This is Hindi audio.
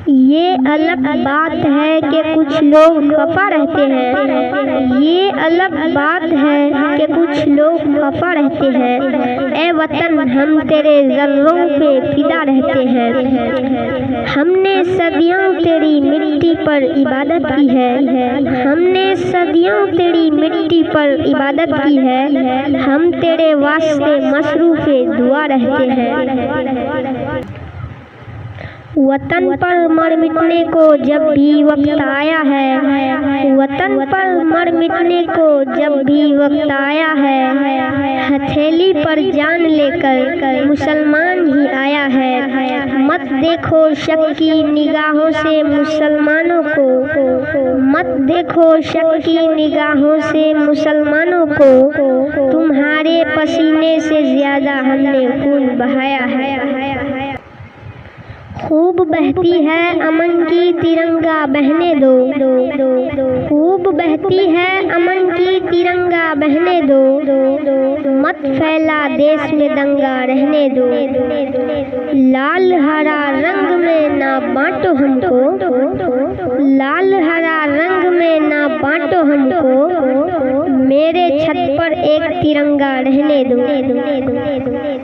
ये अलग बात है कि कुछ लोग खफा रहते हैं। ये अलग बात है कि कुछ लोग खफा रहते हैं। ए वतन हम तेरे जर्रों पे फिदा रहते हैं। हमने सदियों तेरी मिट्टी पर इबादत की है। हमने सदियों तेरी मिट्टी पर इबादत की है। हम तेरे वास्ते मसरूफ़े दुआ रहते हैं। वतन पर मर मिटने को जब भी वक्त आया है। वतन पर मर मिटने को जब भी वक्त आया है। हथेली पर जान लेकर मुसलमान ही आया है। मत देखो शक की निगाहों से मुसलमानों को। मत देखो शक की निगाहों से मुसलमानों को। तुम्हारे पसीने से ज्यादा हमने खून बहाया है। खूब बहती है अमन की तिरंगा बहने दो। खूब बहती है अमन की तिरंगा बहने दो। मत फैला देश में दंगा रहने दो। लाल हरा रंग में ना बांटो हमको। लाल हरा रंग में ना बांटो हमको। मेरे छत पर एक तिरंगा रहने दो।